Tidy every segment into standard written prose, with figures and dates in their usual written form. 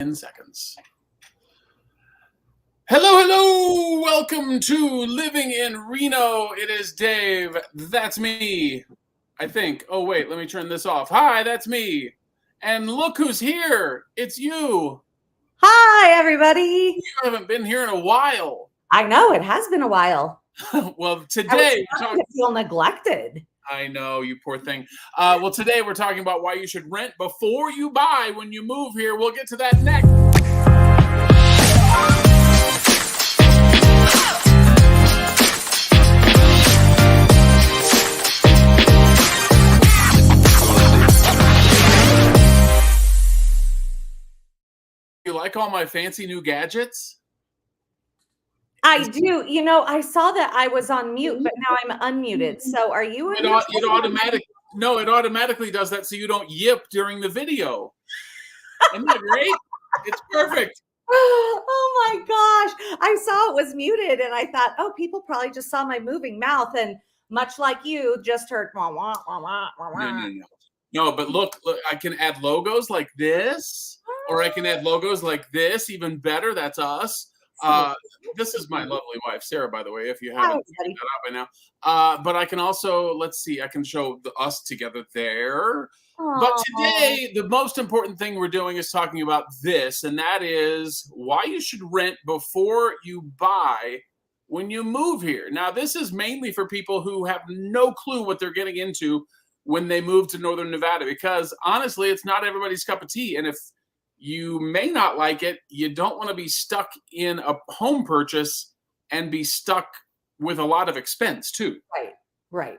10 seconds. Hello. Welcome to Living in Reno. It is Dave. That's me. I think. Oh, wait. Let me turn this off. Hi, that's me. And look who's here. It's you. Hi, everybody. You haven't been here in a while. I know, it has been a while. Well, today we're talking to feel neglected. I know, you poor thing. Well, today we're talking about why you should rent before you buy when you move here. We'll get to that next. You like all my fancy new gadgets? I do. You know, I saw that I was on mute, but now I'm unmuted. So are you? It automatically does that so you don't yip during the video. Isn't that great? It's perfect. Oh my gosh. I saw it was muted and I thought, oh, people probably just saw my moving mouth and much like you just heard wah, wah, wah, wah, wah, wah. No, but look, I can add logos like this, or I can add logos like this, even better. That's us. This is my lovely wife, Sarah, by the way, if you haven't figured that out by now. But I can also, let's see, I can show us together there. Aww. But today, the most important thing we're doing is talking about this, and that is why you should rent before you buy when you move here. Now, this is mainly for people who have no clue what they're getting into when they move to Northern Nevada, because honestly, it's not everybody's cup of tea. And if you may not like it, you don't want to be stuck in a home purchase and be stuck with a lot of expense too. Right.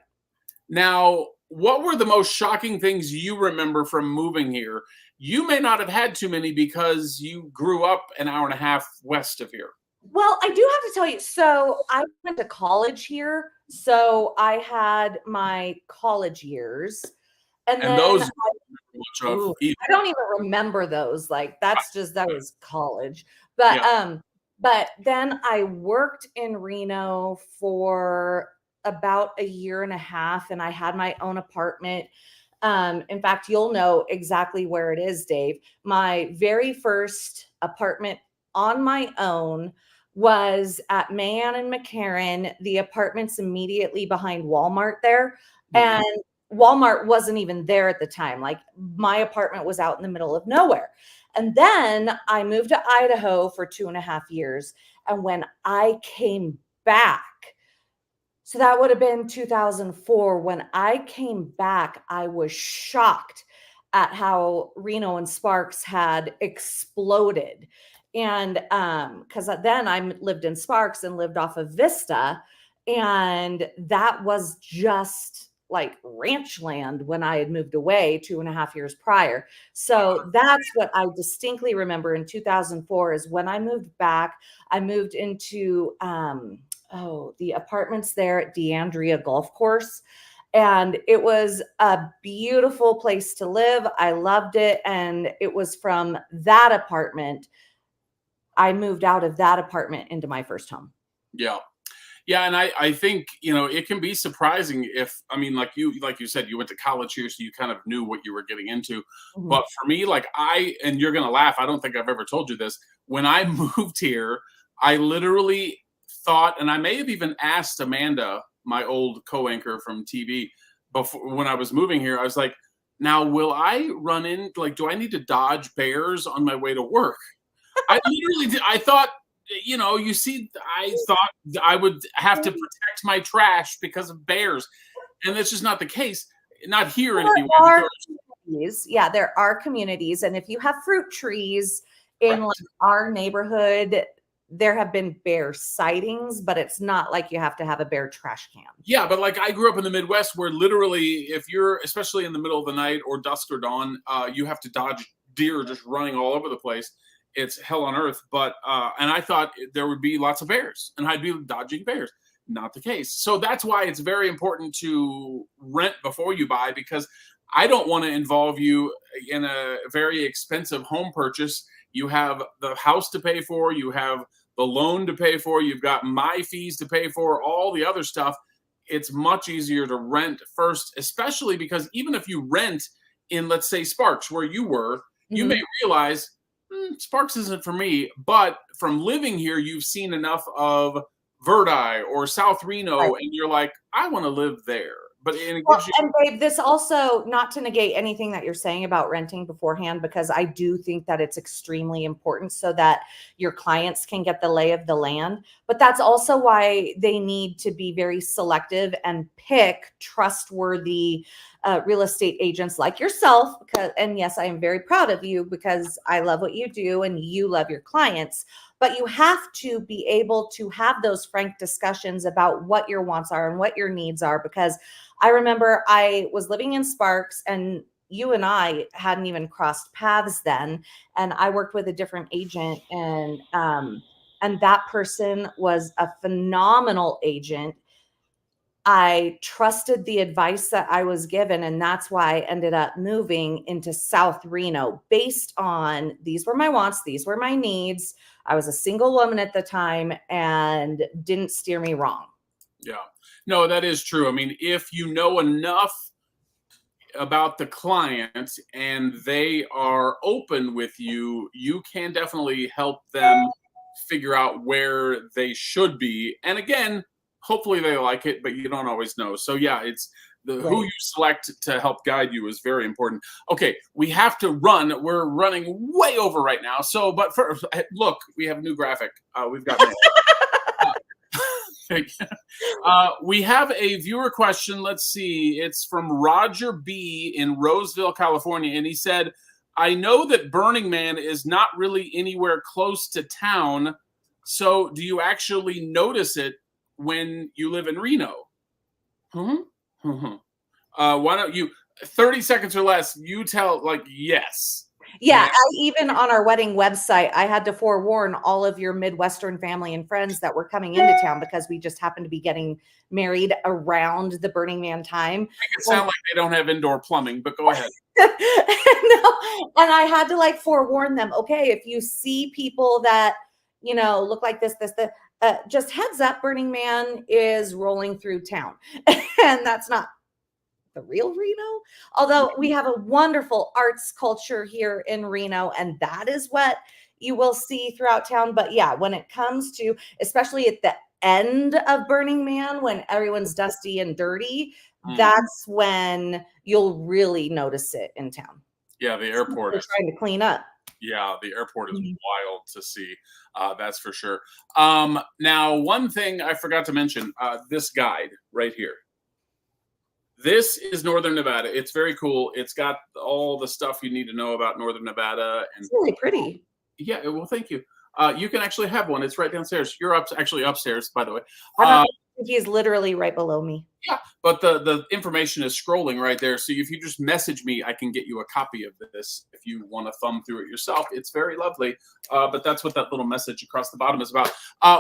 Now, what were the most shocking things you remember from moving here? You may not have had too many because you grew up an hour and a half west of here. Well, I do have to tell you, so I went to college here. So I had my college years. And then those I don't even remember those. Like that was college. But then I worked in Reno for about a year and a half and I had my own apartment. In fact, you'll know exactly where it is, Dave. My very first apartment on my own was at Mayan and McCarran, the apartments immediately behind Walmart there. Mm-hmm. And Walmart wasn't even there at the time. Like my apartment was out in the middle of nowhere. And then I moved to Idaho for 2.5 years. And when I came back, so that would have been 2004. When I came back, I was shocked at how Reno and Sparks had exploded. And because then I lived in Sparks and lived off of Vista. And that was just like ranch land when I had moved away 2.5 years prior. So that's what I distinctly remember in 2004 is when I moved back, I moved into the apartments there at DeAndrea Golf Course. And it was a beautiful place to live. I loved it. And it was from that apartment, I moved out of that apartment into my first home. Yeah. Yeah, and I think, it can be surprising if, like you said, you went to college here, so you kind of knew what you were getting into. Mm-hmm. But for me, and you're going to laugh, I don't think I've ever told you this. When I moved here, I literally thought, and I may have even asked Amanda, my old co-anchor from TV, before when I was moving here, I was like, now, will I run in, do I need to dodge bears on my way to work? I literally did. I thought, I thought I would have to protect my trash because of bears. And that's just not the case. Not here anyway. There are communities. And if you have fruit trees in our neighborhood, there have been bear sightings, but it's not like you have to have a bear trash can. Yeah, but I grew up in the Midwest where literally if you're, especially in the middle of the night or dusk or dawn, you have to dodge deer just running all over the place. It's hell on earth. But, and I thought there would be lots of bears and I'd be dodging bears. Not the case. So that's why it's very important to rent before you buy, because I don't want to involve you in a very expensive home purchase. You have the house to pay for, you have the loan to pay for, you've got my fees to pay for, all the other stuff. It's much easier to rent first, especially because even if you rent in, let's say, Sparks, where you were, you may realize Sparks isn't for me. But from living here, you've seen enough of Verdi or South Reno, Right. and you're like, I want to live there. But and it Well, gives you. and babe, this also, not to negate anything that you're saying about renting beforehand, because I do think that it's extremely important so that your clients can get the lay of the land. But that's also why they need to be very selective and pick trustworthy real estate agents like yourself. Because, and yes, I am very proud of you because I love what you do and you love your clients. But you have to be able to have those frank discussions about what your wants are and what your needs are. Because I remember I was living in Sparks and you and I hadn't even crossed paths then. And I worked with a different agent, and that person was a phenomenal agent. I trusted the advice that I was given, and that's why I ended up moving into South Reno based on these were my wants, these were my needs. I was a single woman at the time and didn't steer me wrong. Yeah. No, that is true. I mean, if you know enough about the client and they are open with you, you can definitely help them figure out where they should be. And again, hopefully they like it, but you don't always know. So yeah, it's who you select to help guide you is very important. Okay, we have to run. We're running way over right now. So, but first, look, we have a new graphic. We've got mail. We have a viewer question. Let's see. It's from Roger B. in Roseville, California. And he said, I know that Burning Man is not really anywhere close to town. So do you actually notice it when you live in Reno? Why don't you, 30 seconds or less, you tell, like, yes. Yeah, even on our wedding website, I had to forewarn all of your Midwestern family and friends that were coming into town because we just happened to be getting married around the Burning Man time. Make it sound like they don't have indoor plumbing, but go ahead. No, and I had to like forewarn them. Okay, if you see people that look like this, just heads up, Burning Man is rolling through town, and that's not the real Reno. Although we have a wonderful arts culture here in Reno, and that is what you will see throughout town. But yeah, when it comes to, especially at the end of Burning Man, when everyone's dusty and dirty, that's when you'll really notice it in town. Yeah, the airport is trying to clean up. Yeah, the airport is wild to see. That's for sure. Now, one thing I forgot to mention, this guide right here. This is Northern Nevada. It's very cool. It's got all the stuff you need to know about Northern Nevada. And it's really pretty. Yeah, well, thank you. You can actually have one. It's right downstairs. You're actually upstairs, by the way. He's literally right below me. Yeah, but the information is scrolling right there. So if you just message me, I can get you a copy of this if you want to thumb through it yourself. It's very lovely. But that's what that little message across the bottom is about.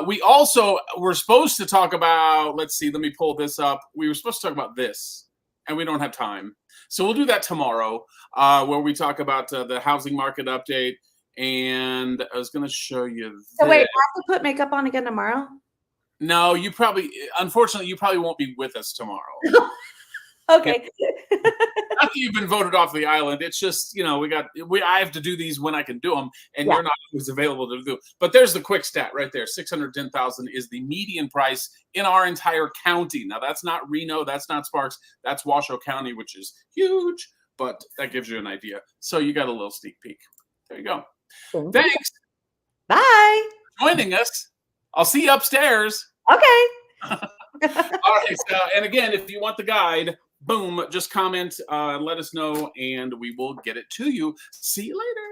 We also were supposed to talk about, let's see, let me pull this up. We were supposed to talk about this, and we don't have time. So we'll do that tomorrow, where we talk about the housing market update. And I was going to show you this. So wait, I have to put makeup on again tomorrow? No, unfortunately, you probably won't be with us tomorrow. Okay. Not that you've been voted off the island. It's just, I have to do these when I can do them, and you're not always available to do. But there's the quick stat right there. 610,000 is the median price in our entire county. Now, that's not Reno. That's not Sparks. That's Washoe County, which is huge. But that gives you an idea. So you got a little sneak peek. There you go. Thanks. Bye. For joining us. I'll see you upstairs. Okay. All right. So, and again, if you want the guide, boom, just comment, let us know, and we will get it to you. See you later.